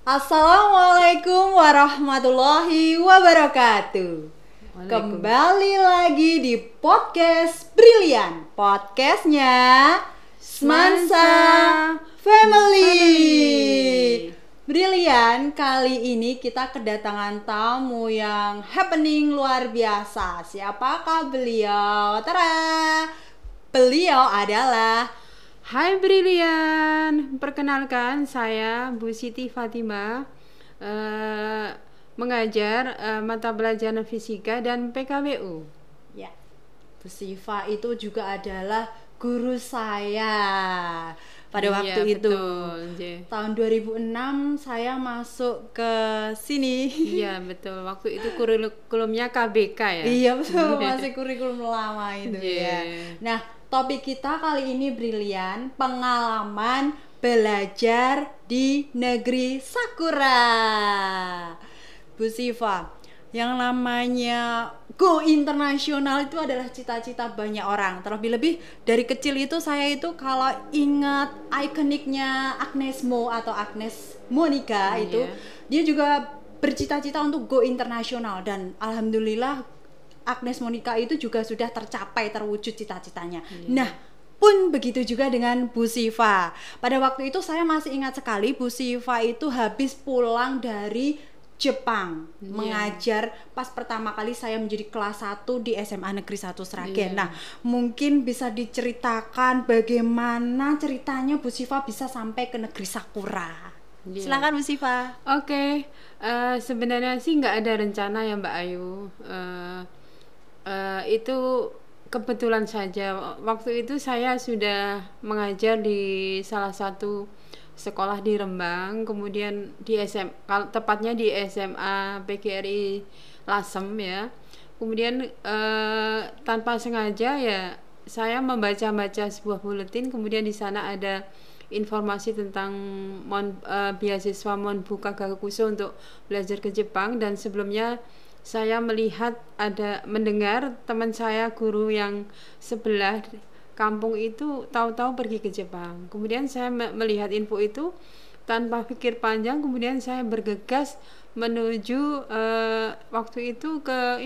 Assalamualaikum warahmatullahi wabarakatuh. Kembali lagi di podcast Brilian, podcastnya Semansa Family. Brilian, kali ini kita kedatangan tamu yang happening luar biasa. Siapakah beliau? Tara, beliau adalah Hai Brilian, perkenalkan saya Bu Siti Fatima, mengajar mata pelajaran fisika dan PKWU. Ya, Bu Siva itu juga adalah guru saya pada waktu itu. Betul, tahun 2006 saya masuk ke sini. Iya betul, waktu itu kurikulumnya KBK ya. Iya betul, masih kurikulum lama itu ya. Nah, topik kita kali ini Brilian, pengalaman belajar di negeri Sakura. Bu Siva, yang namanya go internasional itu adalah cita-cita banyak orang. Terlebih-lebih dari kecil itu saya itu kalau ingat ikoniknya Agnes Mo atau Agnes Monica itu, dia juga bercita-cita untuk go internasional dan alhamdulillah Agnes Monica itu juga sudah tercapai, terwujud cita-citanya. Nah, pun begitu juga dengan Bu Siva. Pada waktu itu saya masih ingat sekali Bu Siva itu habis pulang dari Jepang mengajar pas pertama kali saya menjadi kelas 1 di SMA Negeri 1 Sragen. Nah, mungkin bisa diceritakan bagaimana ceritanya Bu Siva bisa sampai ke negeri Sakura. Silakan Bu Siva. Oke, sebenarnya sih nggak ada rencana ya Mbak Ayu. Itu kebetulan saja. Waktu itu saya sudah mengajar di salah satu sekolah di Rembang, kemudian di tepatnya di SMA PGRI Lasem ya. Kemudian tanpa sengaja ya saya membaca-baca sebuah buletin, kemudian di sana ada informasi tentang beasiswa Monbuka Gakuso untuk belajar ke Jepang, dan sebelumnya saya mendengar teman saya guru yang sebelah kampung itu tahu-tahu pergi ke Jepang. Kemudian saya melihat info itu tanpa pikir panjang, kemudian saya bergegas menuju waktu itu ke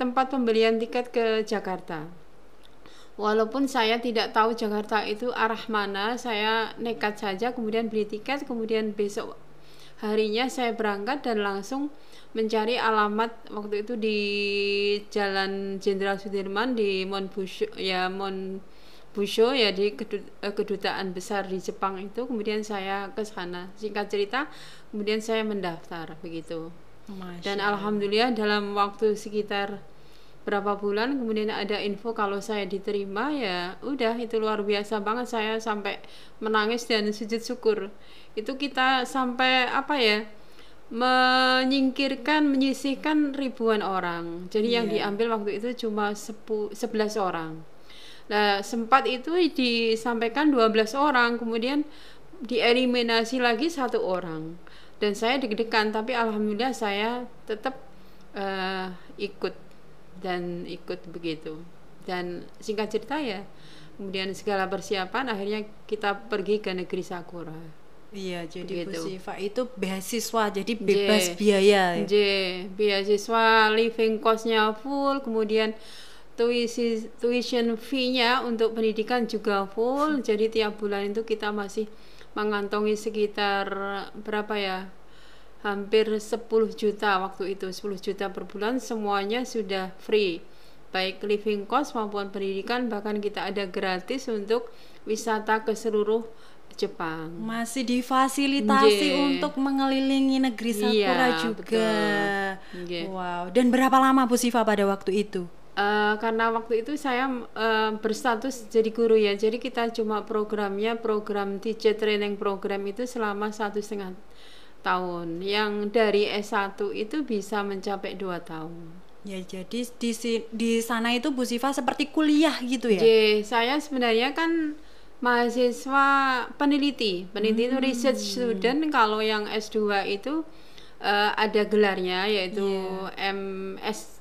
tempat pembelian tiket ke Jakarta. Walaupun saya tidak tahu Jakarta itu arah mana, saya nekat saja kemudian beli tiket, kemudian besok harinya saya berangkat dan langsung mencari alamat waktu itu di Jalan Jenderal Sudirman di Monbusho ya, di kedutaan besar di Jepang itu. Kemudian saya ke sana, singkat cerita kemudian saya mendaftar begitu. Dan alhamdulillah dalam waktu sekitar berapa bulan kemudian ada info kalau saya diterima, ya udah itu luar biasa banget, saya sampai menangis dan sujud syukur. Itu kita sampai menyisihkan ribuan orang. Jadi yang diambil waktu itu cuma 11 orang. Nah, sempat itu disampaikan 12 orang, kemudian dieliminasi lagi 1 orang. Dan saya deg-degan, tapi alhamdulillah saya tetap ikut begitu. Dan singkat cerita ya, kemudian segala persiapan akhirnya kita pergi ke negeri Sakura. Iya, jadi Bu Siva itu beasiswa, jadi bebas biaya. Beasiswa, living cost-nya full, kemudian tuition fee-nya untuk pendidikan juga full. Jadi tiap bulan itu kita masih mengantongi sekitar berapa ya? Hampir 10 juta waktu itu, 10 juta per bulan, semuanya sudah free. Baik living cost maupun pendidikan, bahkan kita ada gratis untuk wisata ke seluruh Jepang. Masih difasilitasi untuk mengelilingi negeri Sakura juga. Wow. Dan berapa lama Bu Siva pada waktu itu? Karena waktu itu saya berstatus jadi guru ya, jadi kita cuma program teacher training program itu selama 1,5 tahun. Yang dari S1 itu bisa mencapai 2 tahun. Ya, jadi di sana itu Bu Siva seperti kuliah gitu ya? Saya sebenarnya kan mahasiswa peneliti itu research student. Kalau yang S2 itu ada gelarnya yaitu MSc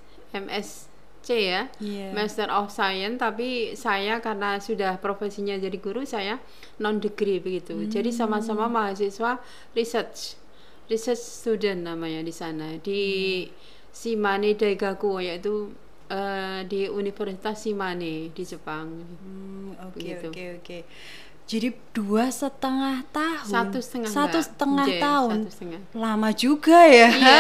ya, Master of Science. Tapi saya karena sudah profesinya jadi guru, saya non degree begitu. Jadi sama-sama mahasiswa research. research student namanya di sana di Shimane Daigaku, yaitu di Universitas Shimane di Jepang. Oke. Jadi 2,5 tahun. 1,5 tahun. 1,5. Lama juga ya. Iya.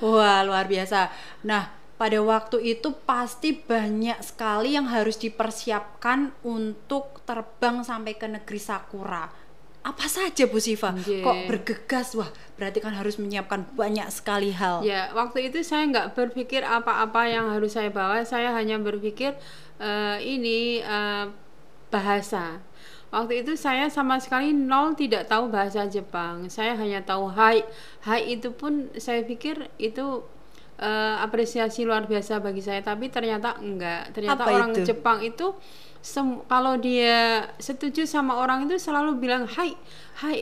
Wah, luar biasa. Nah, pada waktu itu pasti banyak sekali yang harus dipersiapkan untuk terbang sampai ke negeri Sakura. Apa saja Bu Siva? Kok bergegas? Wah, berarti kan harus menyiapkan banyak sekali hal. Ya, waktu itu saya nggak berpikir apa-apa yang harus saya bawa. Saya hanya berpikir bahasa. Waktu itu saya sama sekali tidak tahu bahasa Jepang. Saya hanya tahu hai. Hai itu pun saya pikir itu apresiasi luar biasa bagi saya, tapi ternyata enggak. Ternyata orang Jepang itu kalau dia setuju sama orang itu selalu bilang hai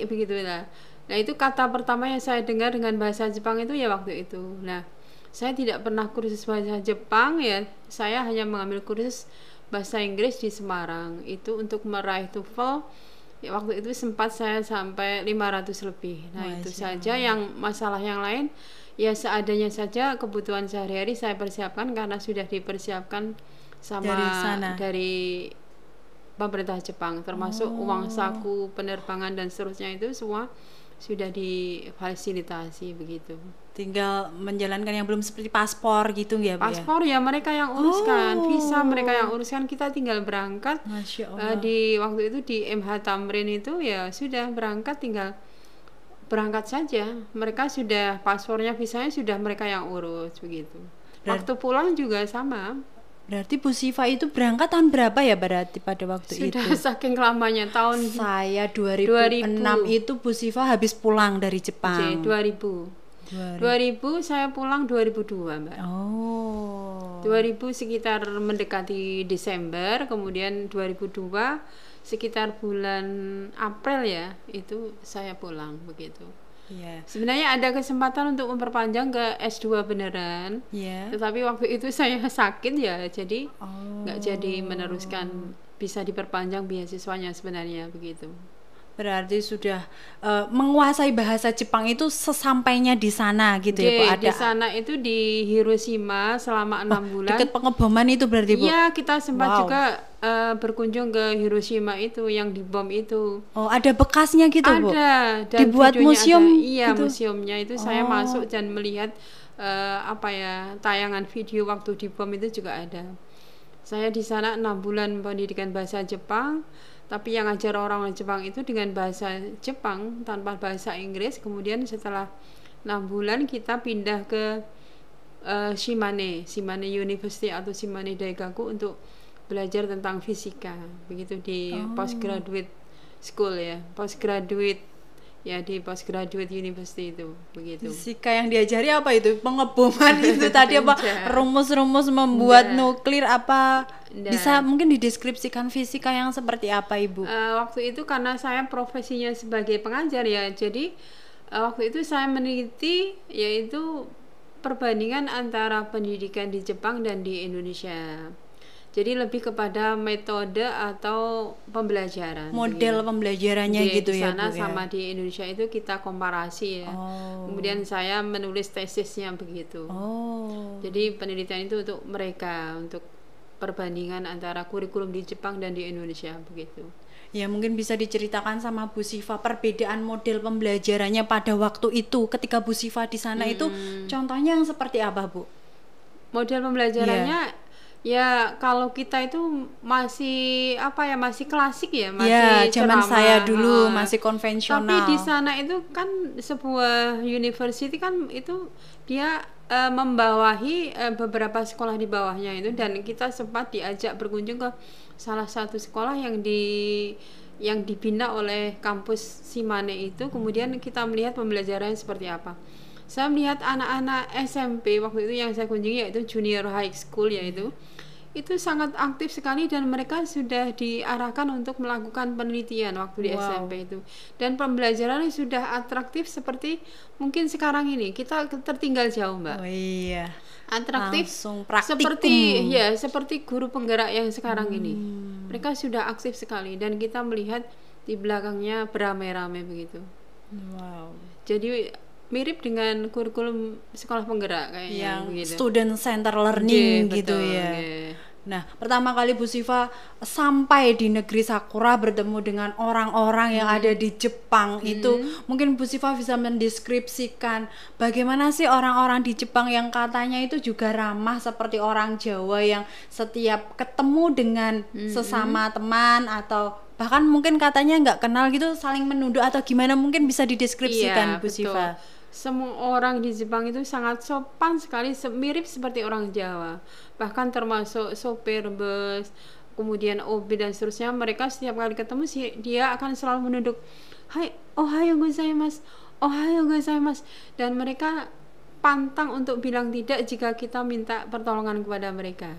begitu lah. Nah, itu kata pertama yang saya dengar dengan bahasa Jepang itu ya waktu itu. Nah, saya tidak pernah kursus bahasa Jepang ya. Saya hanya mengambil kursus bahasa Inggris di Semarang itu untuk meraih TOEFL. Ya, waktu itu sempat saya sampai 500 lebih. Nah, itu saja. Yang masalah yang lain ya seadanya saja, kebutuhan sehari-hari saya persiapkan karena sudah dipersiapkan sama dari pemerintah Jepang, termasuk uang saku, penerbangan dan seterusnya, itu semua sudah difasilitasi begitu. Tinggal menjalankan yang belum, seperti paspor gitu ya, Bu? Paspor ya mereka yang uruskan, visa mereka yang uruskan, kita tinggal berangkat. Masya Allah. Di waktu itu di MH Tamrin itu ya sudah berangkat, tinggal berangkat saja. Mereka sudah paspornya, visanya sudah mereka yang urus begitu. Waktu pulang juga sama. Berarti Bu Siva itu berangkat tahun berapa ya berarti pada waktu itu? Sudah saking lamanya tahun. Saya 2006 itu Bu Siva habis pulang dari Jepang. 2000 saya pulang 2002 Mbak. 2000 sekitar mendekati Desember, kemudian 2002 sekitar bulan April ya itu saya pulang begitu. Sebenarnya ada kesempatan untuk memperpanjang ke S2 beneran, tetapi waktu itu saya sakit ya, jadi nggak jadi meneruskan, bisa diperpanjang beasiswanya sebenarnya begitu. Berarti sudah menguasai bahasa Jepang itu sesampainya di sana gitu ya Bu? Di sana itu di Hiroshima selama 6 bulan. Dekat pengeboman itu berarti Bu? Iya, kita sempat juga berkunjung ke Hiroshima itu yang dibom itu. Oh, ada bekasnya gitu Bu? Ada. Dan dibuat museum ada. Iya, gitu? Museumnya itu saya masuk dan melihat tayangan video waktu dibom itu juga ada. Saya di sana 6 bulan pendidikan bahasa Jepang. Tapi yang ngajar orang Jepang itu dengan bahasa Jepang tanpa bahasa Inggris. Kemudian setelah 6 bulan kita pindah ke Shimane University atau Shimane Daigaku untuk belajar tentang fisika. Begitu di postgraduate school ya, di postgraduate university itu begitu. Fisika yang diajari apa itu? Pengeboman itu tadi apa? Rumus-rumus membuat nuklir apa? Bisa mungkin dideskripsikan fisika yang seperti apa Ibu? Waktu itu karena saya profesinya sebagai pengajar ya, jadi waktu itu saya meneliti yaitu perbandingan antara pendidikan di Jepang dan di Indonesia. Jadi lebih kepada metode atau pembelajaran. Model pembelajarannya gitu ya Bu? Di sana sama di Indonesia itu kita komparasi ya. Kemudian saya menulis tesisnya begitu. Jadi penelitian itu untuk mereka, untuk perbandingan antara kurikulum di Jepang dan di Indonesia begitu. Ya mungkin bisa diceritakan sama Bu Siva perbedaan model pembelajarannya pada waktu itu ketika Bu Siva di sana itu contohnya yang seperti apa Bu? Model pembelajarannya ya kalau kita itu masih masih klasik ya, masih zaman ceramah. Saya dulu masih konvensional. Tapi di sana itu kan sebuah university kan itu dia membawahi beberapa sekolah di bawahnya itu, dan kita sempat diajak berkunjung ke salah satu sekolah yang dibina oleh kampus Shimane itu. Kemudian kita melihat pembelajarannya seperti apa. Saya melihat anak-anak SMP waktu itu yang saya kunjungi yaitu junior high school yaitu itu sangat aktif sekali, dan mereka sudah diarahkan untuk melakukan penelitian waktu di SMP itu, dan pembelajarannya sudah atraktif seperti mungkin sekarang ini kita tertinggal jauh Mbak. Atraktif seperti guru penggerak yang sekarang ini, mereka sudah aktif sekali dan kita melihat di belakangnya beramai-ramai begitu. Jadi mirip dengan kurikulum sekolah penggerak kayaknya yang begitu. student center learning Iya, gitu betul, ya. iya. Nah, pertama kali Bu Siva sampai di negeri Sakura bertemu dengan orang-orang yang ada di Jepang itu, mungkin Bu Siva bisa mendeskripsikan bagaimana sih orang-orang di Jepang yang katanya itu juga ramah seperti orang Jawa yang setiap ketemu dengan sesama teman atau bahkan mungkin katanya nggak kenal gitu saling menunduk atau gimana, mungkin bisa dideskripsikan Iya, Bu betul. Siva. Semua orang di Jepang itu sangat sopan sekali, mirip seperti orang Jawa. Bahkan termasuk sopir bus, kemudian OB dan seterusnya, mereka setiap kali ketemu dia akan selalu menunduk, "Hai, ohayo gozaimasu, ohayo gozaimasu." Dan mereka pantang untuk bilang tidak jika kita minta pertolongan kepada mereka.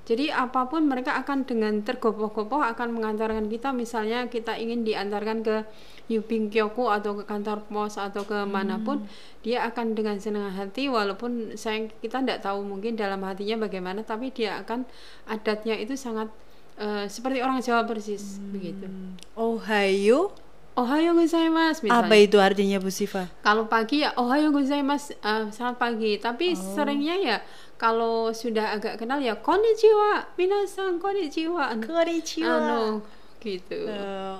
Jadi apapun mereka akan dengan tergopoh-gopoh akan mengantarkan kita, misalnya kita ingin diantarkan ke Yubin Kyoku atau ke kantor pos atau ke manapun, dia akan dengan senang hati walaupun kita tidak tahu mungkin dalam hatinya bagaimana, tapi dia akan adatnya itu sangat seperti orang Jawa persis begitu. Ohayo, Ohayo gozaimasu misalnya. apa itu artinya Bu Siva? Kalau pagi ya ohayo gozaimasu, selamat pagi. Tapi seringnya ya kalau sudah agak kenal ya konnichiwa, minasan konnichiwa. Konnichiwa. Gitu.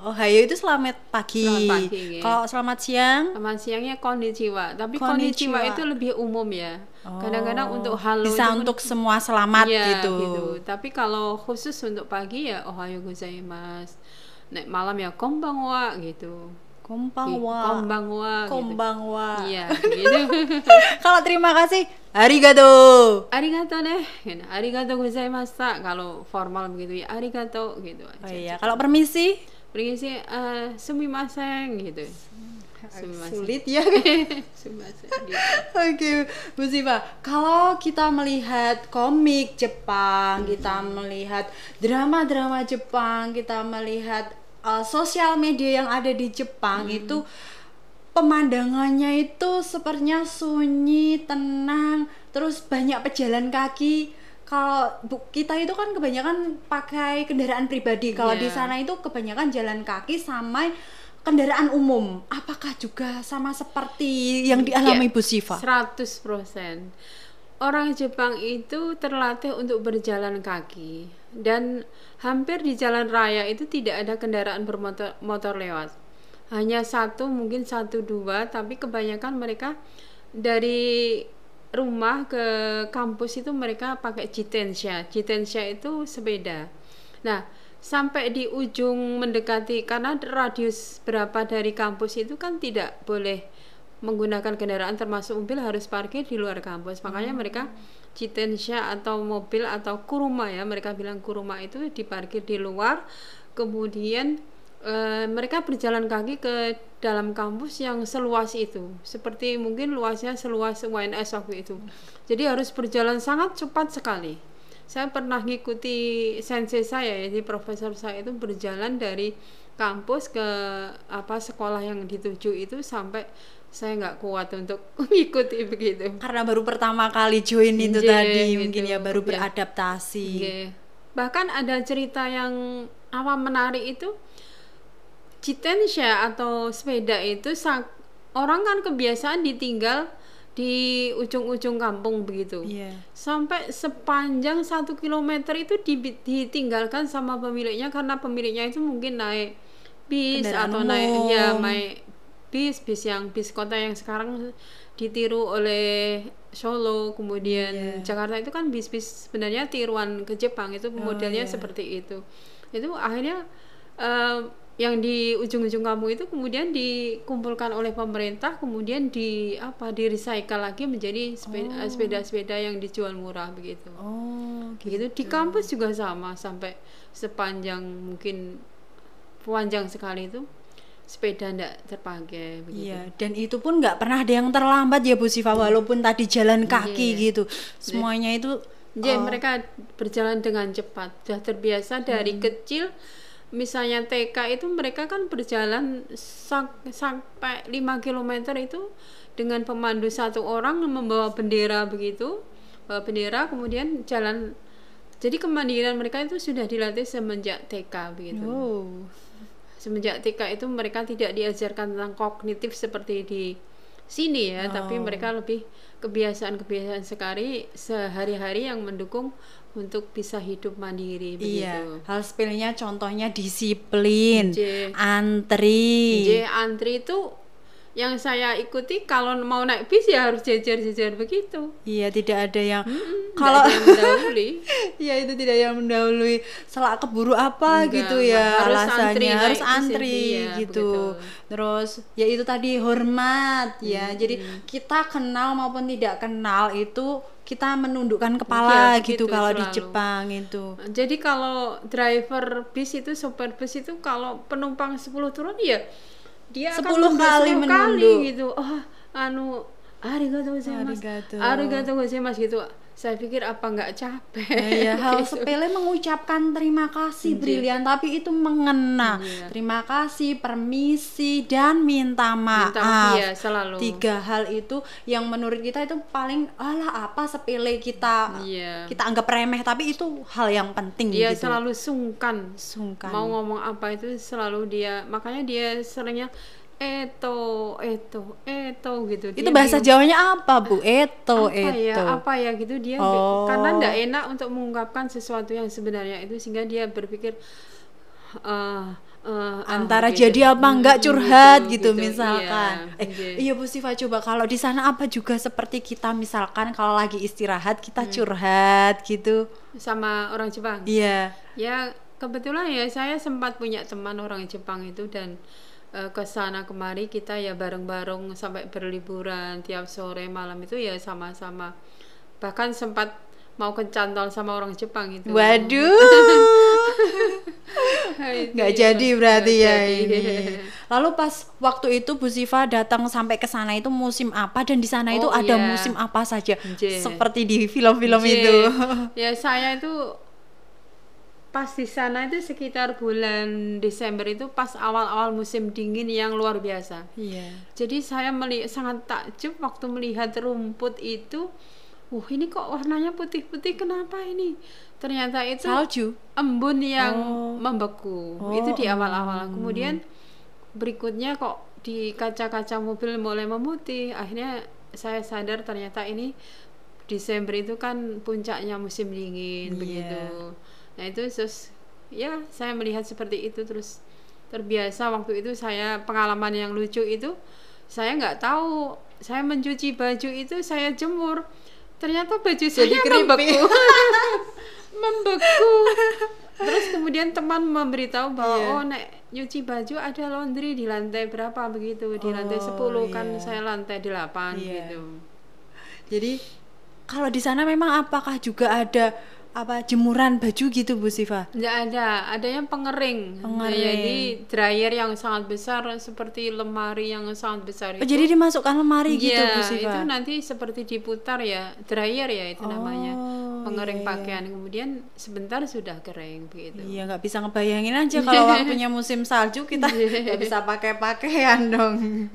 Ohayo itu selamat pagi. Selamat pagi, ya. Kalau selamat siang? Selamat siangnya konnichiwa. Tapi Konnichiwa. konnichiwa itu lebih umum ya. Kadang-kadang untuk halo bisa itu untuk semua selamat ya, gitu. Tapi kalau khusus untuk pagi ya ohayo gozaimasu. Nek malam ya konbanwa gitu. Konbanwa. Konbanwa gitu. Konbanwa. Iya, gitu. Kalau terima kasih, arigato. Arigato deh, arigato gozaimashita. Kalau formal begitu ya arigato gitu aja. Oh iya, kalau permisi? Permisi, sumimasen gitu. Sumimasen. Sulit ya. Sumimasen gitu. Oke, Bu Siva, kalau kita melihat komik Jepang, kita melihat drama-drama Jepang, kita melihat sosial media yang ada di Jepang itu pemandangannya itu sepertinya sunyi, tenang, terus banyak pejalan kaki. Kalau kita itu kan kebanyakan pakai kendaraan pribadi. Kalau di sana itu kebanyakan jalan kaki sama kendaraan umum. Apakah juga sama seperti yang dialami Bu Siva? 100%. Orang Jepang itu terlatih untuk berjalan kaki dan hampir di jalan raya itu tidak ada kendaraan bermotor lewat. Hanya mungkin satu dua, tapi kebanyakan mereka dari rumah ke kampus itu mereka pakai jitensha. Jitensha itu sepeda. Nah, sampai di ujung mendekati, karena radius berapa dari kampus itu kan tidak boleh menggunakan kendaraan termasuk mobil, harus parkir di luar kampus. Makanya mereka jitensha atau mobil atau kuruma ya, mereka bilang kuruma itu diparkir di luar, kemudian mereka berjalan kaki ke dalam kampus yang seluas itu, seperti mungkin luasnya seluas UNS waktu itu. Jadi harus berjalan sangat cepat sekali. Saya pernah ngikuti sensei saya, jadi profesor saya itu berjalan dari kampus ke sekolah yang dituju itu sampai saya nggak kuat untuk mengikuti begitu. Karena baru pertama kali join itu tadi, gitu. Mungkin ya baru beradaptasi. Bahkan ada cerita yang menarik itu, jitensha atau sepeda itu orang kan kebiasaan ditinggal di ujung-ujung kampung begitu. Sampai sepanjang 1 kilometer itu ditinggalkan sama pemiliknya, karena pemiliknya itu mungkin naik bis kendaraan atau umum. naik bis kota yang sekarang ditiru oleh Solo, kemudian Jakarta itu kan bis sebenarnya tiruan ke Jepang itu modelnya seperti itu. Itu akhirnya yang di ujung-ujung kampung itu kemudian dikumpulkan oleh pemerintah, kemudian di recycle lagi menjadi sepeda-sepeda yang dijual murah begitu. Gitu. Di kampus juga sama, sampai sepanjang mungkin panjang sekali itu sepeda ndak terpakai begitu. Iya, dan itu pun nggak pernah ada yang terlambat ya Bu Siva, walaupun tadi jalan kaki gitu. Semuanya itu mereka berjalan dengan cepat. Sudah terbiasa dari kecil. Misalnya TK itu mereka kan berjalan sampai 5 km itu dengan pemandu satu orang membawa bendera begitu. Bawa bendera kemudian jalan. Jadi kemandirian mereka itu sudah dilatih semenjak TK begitu. Semenjak TK itu mereka tidak diajarkan tentang kognitif seperti di sini ya, tapi mereka lebih kebiasaan-kebiasaan sekali sehari-hari yang mendukung untuk bisa hidup mandiri begitu. Hal sepelenya contohnya disiplin, J. antri. Antri itu yang saya ikuti, kalau mau naik bis ya harus jejer-jejer begitu. Iya, tidak ada yang Kalau yang mendahului. ya itu tidak yang mendahului, selak keburu apa Enggak, gitu ya harus alasannya, antri, harus naik bis antri ya, gitu. begitu. Terus ya itu tadi hormat ya. Jadi kita kenal maupun tidak kenal itu kita menundukkan kepala Iya, gitu begitu, kalau di selalu. Jepang itu. Jadi kalau driver bis itu, sopir bis itu, kalau penumpang 10 turun ya dia 10 akan kali 10 menunduk. gitu. Oh, arigatou gozaimasu. Arigatou gozaimasu gitu. Saya pikir apa nggak capek? Iya, hal gitu. sepele mengucapkan terima kasih Brilian, tapi itu mengena. Iya. Terima kasih, permisi, dan minta maaf. Iya, selalu. 3 hal itu yang menurut kita itu paling alah apa sepele kita Iya. kita anggap remeh, tapi itu hal yang penting Dia gitu. selalu sungkan. Mau Mau ngomong apa itu selalu dia, makanya dia seringnya eto gitu. itu Dia bahasa bingung. Jawanya apa, Bu? Eto. Apa ya gitu dia karena ndak enak untuk mengungkapkan sesuatu yang sebenarnya itu, sehingga dia berpikir Antara gitu. jadi apa enggak curhat gitu, gitu. misalkan. Iya. Iya Bu Siva, coba kalau di sana apa juga seperti kita, misalkan kalau lagi istirahat kita curhat gitu. Sama orang Jepang. Iya. Ya kebetulan ya saya sempat punya teman orang Jepang itu, dan ke sana kemari kita ya bareng-bareng sampai berliburan tiap sore malam itu ya sama-sama. Bahkan sempat mau kecantol sama orang Jepang itu. Waduh. Nggak jadi berarti ya ini. Lalu pas waktu itu Bu Siva datang sampai ke sana itu musim apa, dan di sana itu ada musim apa saja? Seperti di film-film itu. Ya saya itu pas di sana itu sekitar bulan Desember, itu pas awal-awal musim dingin yang luar biasa. Iya. Jadi saya sangat takjub waktu melihat rumput itu. Ini kok warnanya putih-putih, kenapa ini? Ternyata itu salju, embun yang membeku. Itu di awal-awal. Kemudian berikutnya kok di kaca-kaca mobil mulai memutih. Akhirnya saya sadar ternyata ini Desember itu kan puncaknya musim dingin begitu. Nah itu terus ya saya melihat seperti itu, terus terbiasa. Waktu itu saya pengalaman yang lucu itu, saya nggak tahu, saya mencuci baju itu saya jemur, ternyata baju saya membeku. Membeku. Terus kemudian teman memberitahu bahwa nek nyuci baju ada laundry di lantai berapa begitu, di lantai 10 kan saya lantai 8 gitu. Jadi kalau di sana memang apakah juga ada jemuran baju gitu Bu Siva? Nggak ada, yang pengering. Jadi dryer yang sangat besar, seperti lemari yang sangat besar itu. Jadi dimasukkan lemari gitu Bu Siva? Itu nanti seperti diputar ya, dryer ya itu namanya, pengering pakaian. Kemudian sebentar sudah kering begitu. Iya, nggak bisa ngebayangin aja kalau waktunya musim salju kita nggak bisa pakai pakaian dong.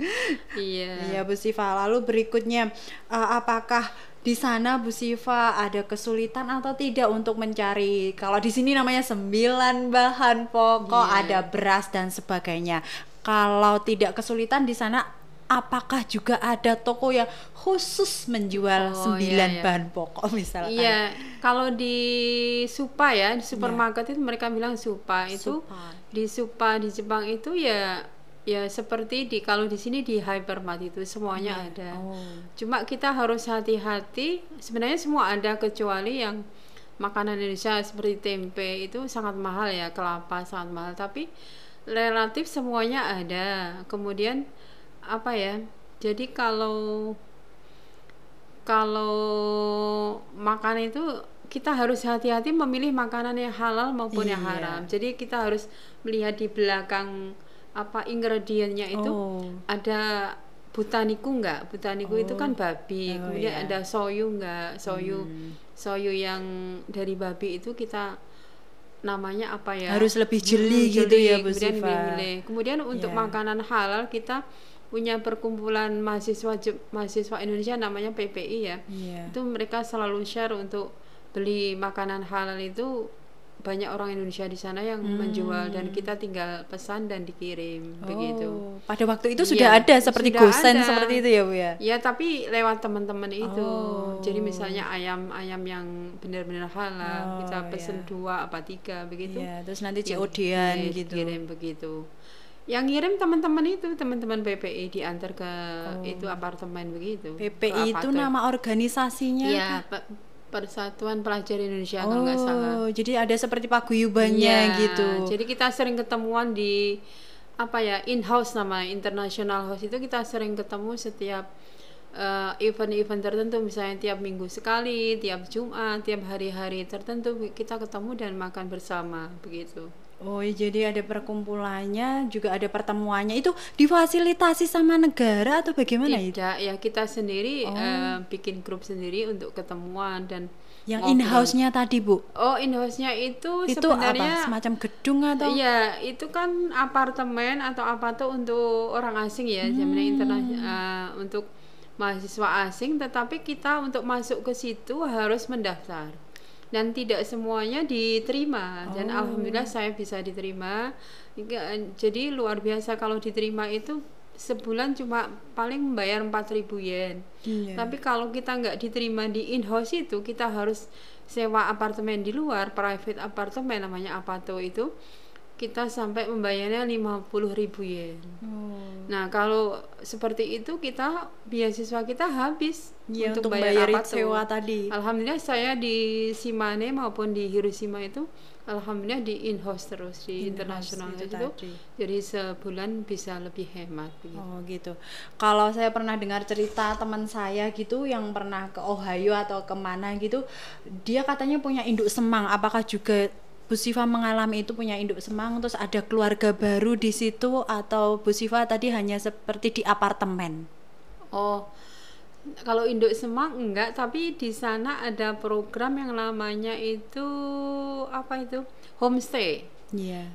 Iya Bu Siva. Lalu berikutnya apakah di sana Bu Siva ada kesulitan atau tidak untuk mencari, kalau di sini namanya 9 bahan pokok, ada beras dan sebagainya. Kalau tidak kesulitan di sana, apakah juga ada toko yang khusus menjual 9 bahan pokok misalkan? Iya, kalau di Supa ya, di supermarket itu mereka bilang Supa itu. Di Supa di Jepang itu ya seperti kalau di sini di hypermart itu semuanya ada. Cuma kita harus hati-hati. Sebenarnya semua ada kecuali yang makanan Indonesia seperti tempe itu sangat mahal ya, kelapa sangat mahal. Tapi relatif semuanya ada. Kemudian jadi kalau makan itu kita harus hati-hati memilih makanan yang halal maupun yang haram. Jadi kita harus melihat di belakang ingredientnya itu ada butaniku enggak? Butaniku itu kan babi. Kemudian ada soyu enggak? Soyu yang dari babi itu kita namanya apa ya? Harus lebih jeli gitu ya Bu Siva. Kemudian untuk makanan halal kita punya perkumpulan mahasiswa Indonesia namanya PPI ya. Itu mereka selalu share untuk beli makanan halal itu banyak orang Indonesia di sana yang menjual dan kita tinggal pesan dan dikirim begitu. Pada waktu itu sudah ada seperti gosen seperti itu ya Bu ya? Ya tapi lewat teman-teman itu. Jadi misalnya ayam yang benar-benar halal kita pesen 2 apa 3 begitu. Iya, terus nanti COD-an gitu. Kirim begitu. Yang ngirim teman-teman itu teman-teman PPI diantar ke itu apartemen begitu. PPI itu nama organisasinya? Iya, Persatuan Pelajar Indonesia kalau nggak salah. Jadi ada seperti paguyubannya gitu. Jadi kita sering ketemuan di in-house nama international house itu kita sering ketemu setiap event-event tertentu, misalnya tiap minggu sekali, tiap Jumat, tiap hari-hari tertentu kita ketemu dan makan bersama begitu. Jadi ada perkumpulannya, juga ada pertemuannya. Itu difasilitasi sama negara atau bagaimana? Tidak, ya kita sendiri bikin grup sendiri untuk ketemuan dan yang in-house-nya tadi Bu? In-house-nya itu apa? sebenarnya Semacam gedung atau? Iya, itu kan apartemen atau apa tuh untuk orang asing ya, sebenarnya internasional untuk mahasiswa asing, tetapi kita untuk masuk ke situ harus mendaftar. Dan tidak semuanya diterima dan alhamdulillah saya bisa diterima. Jadi luar biasa kalau diterima itu sebulan cuma paling membayar 4.000 yen. Tapi kalau kita nggak diterima di in-house itu kita harus sewa apartemen di luar, private apartemen namanya apato itu. Kita sampai membayarnya 50.000 yen. Nah kalau seperti itu beasiswa kita habis untuk bayar sewa tadi. Alhamdulillah saya di Shimane maupun di Hiroshima itu alhamdulillah di in-house terus di internasional itu. Jadi sebulan bisa lebih hemat begitu. Gitu. Kalau saya pernah dengar cerita teman saya gitu yang pernah ke Ohio atau kemana gitu, dia katanya punya induk semang. Apakah juga Bu Siva mengalami itu, punya induk semang, terus ada keluarga baru di situ, atau Bu Siva tadi hanya seperti di apartemen? Kalau induk semang enggak, tapi di sana ada program yang namanya itu homestay.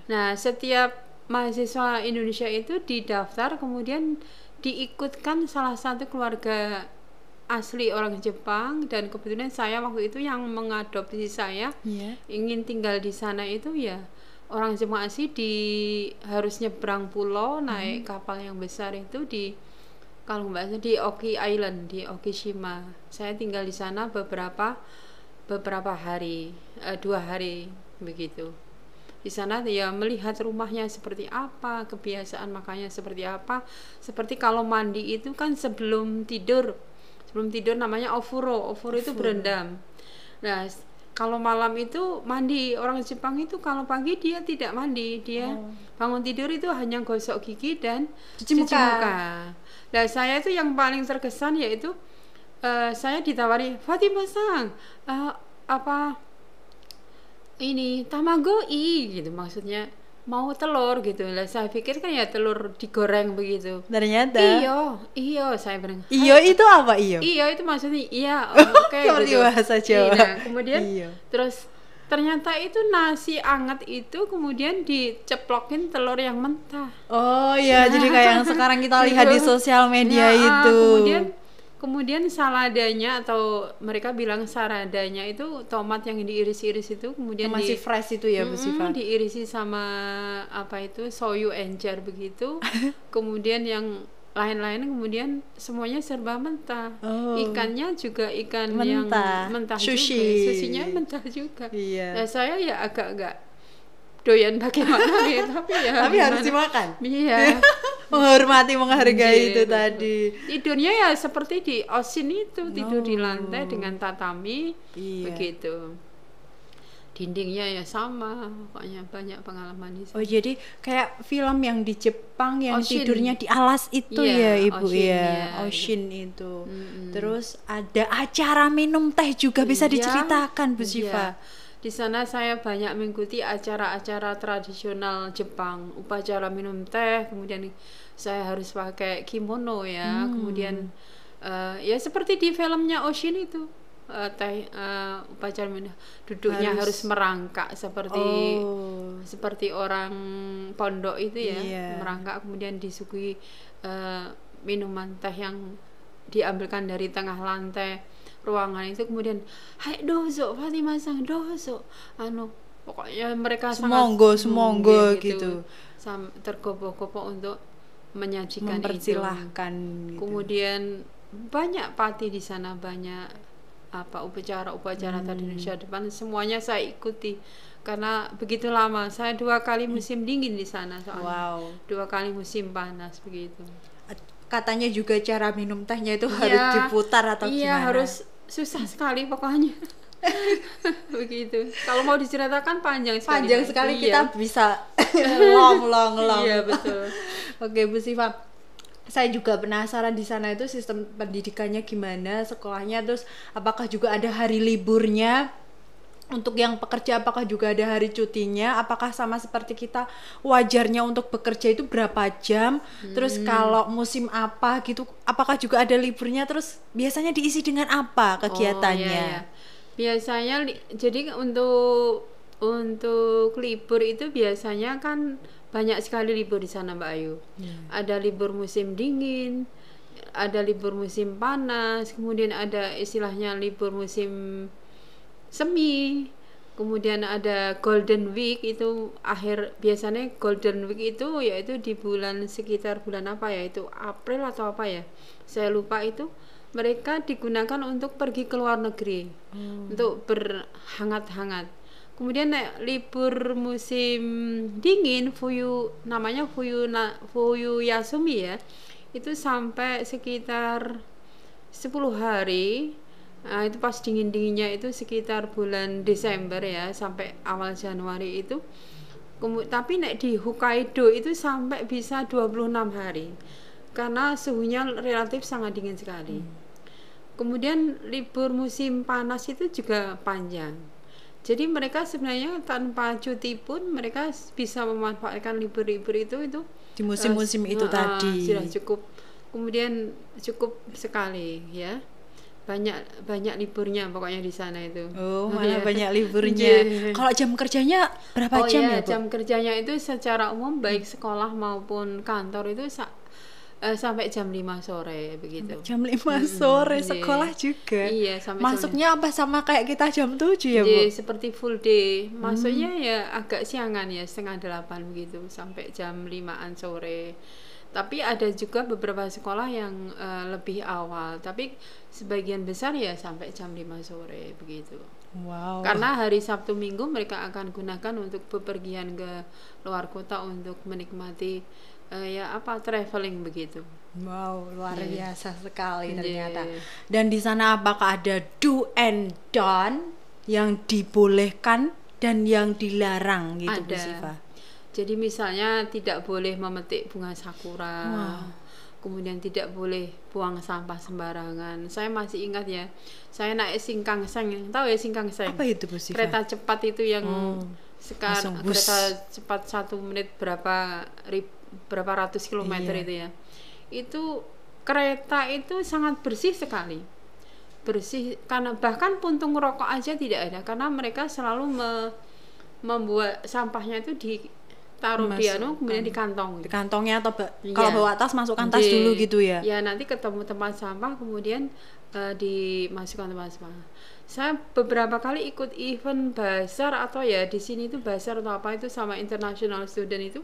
Nah setiap mahasiswa Indonesia itu didaftar kemudian diikutkan salah satu keluarga asli orang Jepang, dan kebetulan saya waktu itu yang mengadopsi saya ingin tinggal di sana itu ya orang Jepang asli harus nyebrang pulau naik kapal yang besar itu kalau nggak salah di Oki Island di Okishima. Saya tinggal di sana beberapa hari, 2 hari begitu. Di sana ya melihat rumahnya seperti apa, kebiasaan makannya seperti apa. Seperti kalau mandi itu kan sebelum tidur namanya ofuro itu berendam. Nah kalau malam itu mandi. Orang Jepang itu kalau pagi dia tidak mandi, dia bangun tidur itu hanya gosok gigi dan cuci muka. Nah saya itu yang paling terkesan yaitu saya ditawari, Fatima-san, ini tamagoi gitu, maksudnya mau telur gitu lah. Saya pikir kan ya telur digoreng begitu. Ternyata iyo saya bilang. Iyo itu apa iyo? Iyo itu maksudnya oke seperti gitu. Bahasa Jawa. Nah, kemudian terus ternyata itu nasi anget itu kemudian diceplokin telur yang mentah. Jadi kayak yang sekarang kita lihat di sosial media itu. Kemudian saladanya atau mereka bilang saradanya itu tomat yang diiris-iris itu kemudian masih fresh itu ya Bu Siva. Diirisi sama soyu encer begitu. Kemudian yang lain-lain kemudian semuanya serba mentah. Ikannya juga ikan yang mentah sushi. juga. Sushinya mentah juga. Nah saya ya agak doyan bagaimana gitu, tapi harus dimakan. Iya. Menghargai itu tadi. Tidurnya ya seperti di Oshin itu, tidur di lantai dengan tatami begitu. Dindingnya ya sama, pokoknya banyak pengalaman di sana. Jadi kayak film yang di Jepang yang Oshin. Tidurnya di alas itu ya Ibu Oshin itu. Terus ada acara minum teh juga bisa diceritakan Bu Siva. Di sana saya banyak mengikuti acara-acara tradisional Jepang, upacara minum teh, kemudian saya harus pakai kimono ya, kemudian ya seperti di filmnya Oshin itu, upacara minum, duduknya harus merangkak seperti orang pondok itu ya, merangkak, kemudian disuguhi minuman teh yang diambilkan dari tengah lantai ruangan itu, kemudian hai dozo Fatima-san dozo pokoknya mereka semonggo sangat gitu. Tergopoh-gopoh untuk menyajikan mempersilahkan itu. gitu. Kemudian banyak party di sana, banyak upacara tadi Indonesia depan, semuanya saya ikuti karena begitu lama. Saya 2 kali musim dingin di sana soalnya. 2 kali musim panas begitu. Katanya juga cara minum tehnya itu harus diputar atau gimana? Iya, harus susah sekali pokoknya. Begitu. Kalau mau diceritakan panjang sekali. Kita bisa long. Iya, betul. Oke, Bu Siva. Saya juga penasaran di sana itu sistem pendidikannya gimana, sekolahnya, terus apakah juga ada hari liburnya? Untuk yang pekerja apakah juga ada hari cutinya? Apakah sama seperti kita wajarnya untuk bekerja itu berapa jam? Terus kalau musim apa gitu, apakah juga ada liburnya? Terus biasanya diisi dengan apa kegiatannya? Iya. Biasanya jadi untuk libur itu biasanya kan banyak sekali libur di sana Mbak Ayu. Ada libur musim dingin, ada libur musim panas, kemudian ada istilahnya libur musim semi, kemudian ada Golden Week, itu biasanya Golden Week itu yaitu di sekitar bulan apa ya, itu April atau apa ya, saya lupa. Itu mereka digunakan untuk pergi ke luar negeri untuk berhangat-hangat. Kemudian libur musim dingin namanya Fuyu Yasumi ya, itu sampai sekitar 10 hari. Nah, itu pas dingin-dinginnya itu sekitar bulan Desember ya sampai awal Januari itu. Tapi di Hokkaido itu sampai bisa 26 hari karena suhunya relatif sangat dingin sekali. Kemudian libur musim panas itu juga panjang. Jadi mereka sebenarnya tanpa cuti pun mereka bisa memanfaatkan libur-libur itu di musim-musim itu tadi. Sudah cukup. Kemudian cukup sekali ya. Banyak liburnya pokoknya di sana itu. Malah banyak liburnya. Kalau jam kerjanya berapa jam ya, Bu? Jam kerjanya itu secara umum baik sekolah maupun kantor itu sampai jam 5 sore begitu. Jam 5 sore sekolah juga. Iya, sampai masuknya apa sama kayak kita jam 7 ya, Bu? Seperti full day. Masuknya ya agak siangan ya, 7:30 begitu sampai jam 5-an sore. Tapi ada juga beberapa sekolah yang lebih awal, tapi sebagian besar ya sampai jam 5 sore begitu. Wow. Karena hari Sabtu Minggu mereka akan gunakan untuk bepergian ke luar kota untuk menikmati traveling begitu. Wow, luar biasa sekali ternyata. Dan di sana apakah ada do and don't yang dibolehkan dan yang dilarang gitu, Bu Siva? Jadi misalnya tidak boleh memetik bunga sakura, kemudian tidak boleh buang sampah sembarangan. Saya masih ingat ya, saya naik Shinkansen, tahu ya Shinkansen? Apa itu, Bu Siva? Kereta cepat itu yang sekarang kereta cepat 1 menit berapa ratus kilometer itu ya. Itu kereta itu sangat bersih sekali. Bersih karena bahkan puntung rokok aja tidak ada karena mereka selalu membuat sampahnya itu ditaruh di kemudian di kantong. Di kantongnya atau kalau bawa tas masukkan tas dulu gitu ya. Ya, nanti ketemu tempat sampah kemudian dimasukkan tempat sampah. Saya beberapa kali ikut event bazar atau ya di sini itu bazar atau apa itu sama international student itu.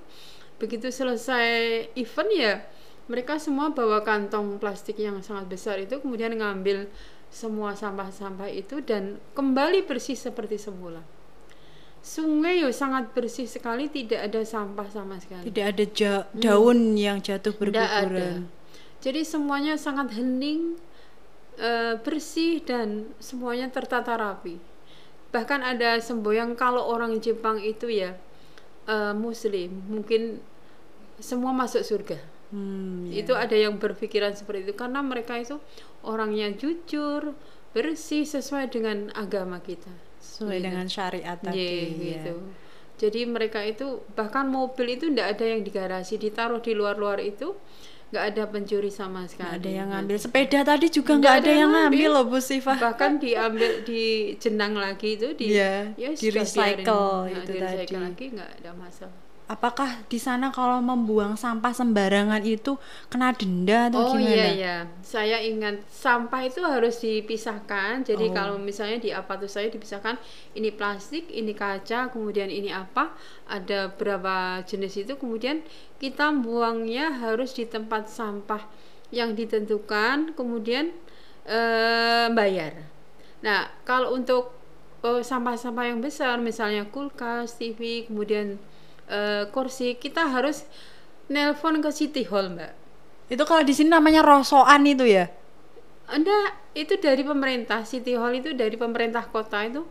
Begitu selesai event ya mereka semua bawa kantong plastik yang sangat besar itu kemudian ngambil semua sampah-sampah itu dan kembali bersih seperti semula. Sungai sangat bersih sekali, tidak ada sampah sama sekali. Tidak ada daun yang jatuh berguguran. Jadi semuanya sangat hening, bersih dan semuanya tertata rapi. Bahkan ada semboyan kalau orang Jepang itu ya Muslim, mungkin semua masuk surga. Itu ada yang berpikiran seperti itu karena mereka itu orangnya jujur, bersih sesuai dengan agama kita, sesuai dengan syariat tadi. Gitu. Jadi mereka itu bahkan mobil itu tidak ada yang di garasi, ditaruh di luar itu, nggak ada pencuri sama sekali. Nggak ada yang ngambil. Sepeda tadi juga nggak ada yang ngambil loh, Bu Siva. Bahkan diambil, dijenang lagi itu, di recycle itu tadi. lagi, nggak ada masalah. apakah di sana kalau membuang sampah sembarangan itu kena denda atau Oh gimana? iya, saya ingat sampah itu harus dipisahkan. Jadi Oh. kalau misalnya di Apatus saya dipisahkan, ini plastik, ini kaca, kemudian ini apa, ada berapa jenis itu, kemudian kita buangnya harus di tempat sampah yang ditentukan, kemudian bayar. Nah, kalau untuk sampah-sampah yang besar, misalnya kulkas, TV, kemudian kursi, kita harus nelpon ke City Hall, Mbak. Itu kalau di sini namanya rosoan itu ya? Anda itu dari pemerintah, City Hall itu dari pemerintah kota itu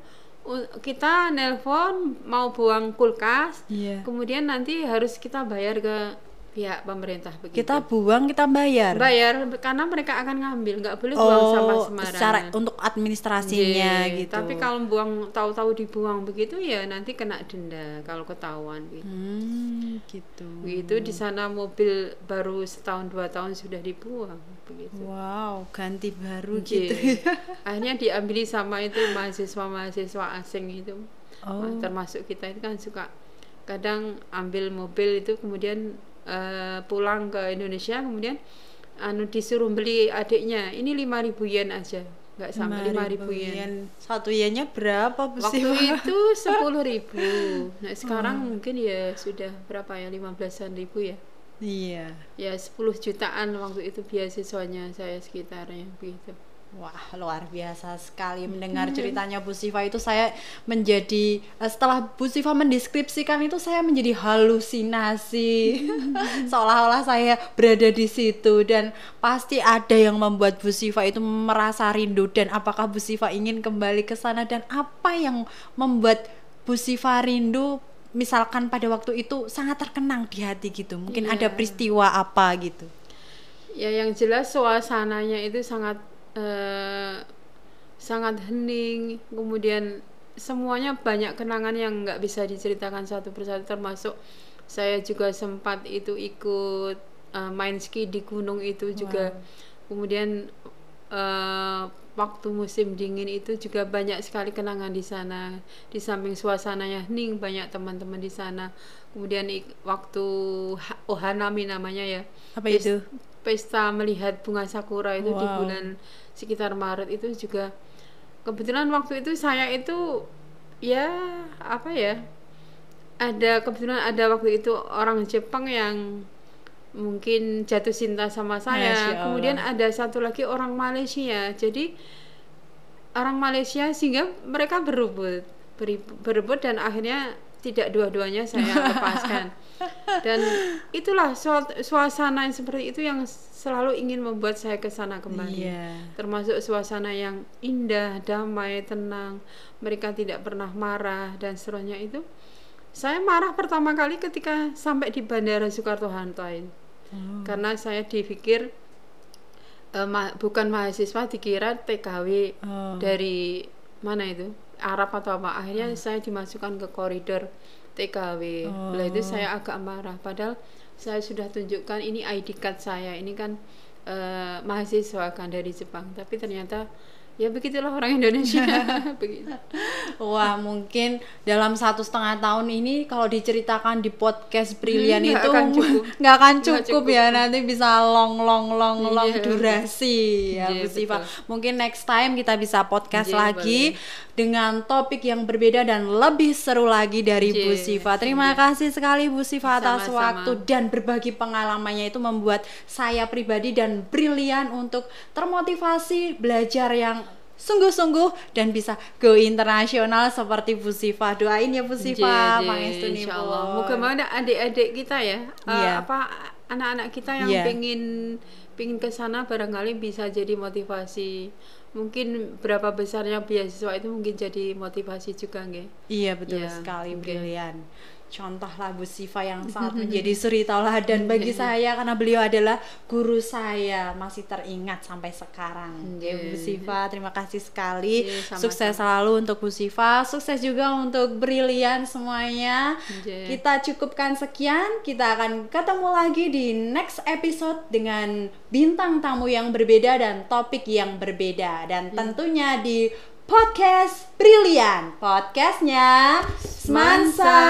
kita nelpon mau buang kulkas, Iya. kemudian nanti harus kita bayar ke pihak pemerintah begitu. Kita buang, kita bayar. Bayar karena mereka akan ngambil, nggak boleh buang sampah sembarangan. Secara untuk administrasinya Iya, gitu. tapi kalau buang tahu-tahu dibuang begitu ya nanti kena denda kalau ketahuan gitu. Gitu. Begitu di sana mobil baru setahun 2 tahun sudah dibuang begitu. Wow, ganti baru Iya. gitu. Akhirnya diambil sama itu mahasiswa asing itu. Oh. Termasuk kita itu kan suka kadang ambil mobil itu kemudian pulang ke Indonesia, kemudian disuruh beli adiknya ini 5.000 yen aja, nggak sampai 5.000 yen. 1 yennya berapa Bu Waktu Siva? itu 10.000. Nah sekarang mungkin ya sudah berapa ya, 15-an ribu ya. Iya. Ya 10 jutaan waktu itu beasiswanya saya sekitarnya begitu. Wah, luar biasa sekali mendengar ceritanya Bu Siva itu. Saya menjadi setelah Bu Siva mendeskripsikan itu saya menjadi halusinasi. Seolah-olah saya berada di situ, dan pasti ada yang membuat Bu Siva itu merasa rindu. Dan apakah Bu Siva ingin kembali ke sana, dan apa yang membuat Bu Siva rindu? Misalkan pada waktu itu sangat terkenang di hati gitu. Mungkin ada peristiwa apa gitu. Ya yang jelas suasananya itu sangat hening, kemudian semuanya banyak kenangan yang nggak bisa diceritakan satu persatu, termasuk saya juga sempat itu ikut main ski di gunung itu juga. Kemudian waktu musim dingin itu juga banyak sekali kenangan di sana. Di samping suasananya hening, banyak teman-teman di sana. Kemudian waktu Ohanami namanya ya. Apa itu? Pesta melihat bunga sakura itu di bulan sekitar Maret itu juga. Kebetulan waktu itu saya itu ya apa ya, kebetulan ada waktu itu orang Jepang yang mungkin jatuh cinta sama saya. Kemudian ada satu lagi orang Malaysia. Jadi orang Malaysia, sehingga mereka berebut dan akhirnya tidak dua-duanya saya lepaskan. Dan itulah suasana yang seperti itu yang selalu ingin membuat saya ke sana kembali. Termasuk suasana yang indah, damai, tenang. Mereka tidak pernah marah dan seterusnya itu. Saya marah pertama kali ketika sampai di Bandara Soekarno-Hatta itu. Karena saya dipikir bukan mahasiswa, dikira TKW dari mana itu? Arab atau apa. Akhirnya saya dimasukkan ke koridor TKW. Setelah itu saya agak marah, padahal saya sudah tunjukkan ini ID card saya, ini kan mahasiswa kan dari Jepang, tapi ternyata ya begitulah orang Indonesia. Begitu. Wah, mungkin dalam 1,5 tahun ini kalau diceritakan di podcast Brilian itu nggak akan cukup ya, nanti bisa long durasi ya Bu Siva. Mungkin next time kita bisa podcast lagi dengan topik yang berbeda dan lebih seru lagi dari Bu Siva. Terima kasih sekali Bu Siva atas waktu dan berbagi pengalamannya, itu membuat saya pribadi dan Brilian untuk termotivasi belajar yang sungguh-sungguh dan bisa go internasional seperti Bu Siva. Doain ya Bu Siva, pangestu insyaallah. Moga-moga adik-adik kita ya, anak-anak kita yang pengen ke sana barangkali bisa jadi motivasi. Mungkin berapa besarnya beasiswa itu mungkin jadi motivasi juga nggih. Iya betul sekali, Brilian. Contohlah Bu Siva yang sangat menjadi suri tauladan bagi saya, karena beliau adalah guru saya, masih teringat sampai sekarang. Bu Siva, terima kasih sekali. Sukses selalu untuk Bu Siva, sukses juga untuk Brilian semuanya. Kita cukupkan sekian, kita akan ketemu lagi di next episode dengan bintang tamu yang berbeda dan topik yang berbeda, dan tentunya di podcast Brilian, podcastnya Semansa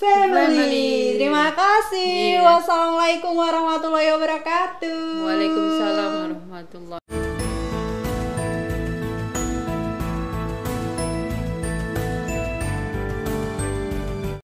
family. Terima kasih. Iya. Wassalamualaikum warahmatullahi wabarakatuh. Waalaikumsalam warahmatullahi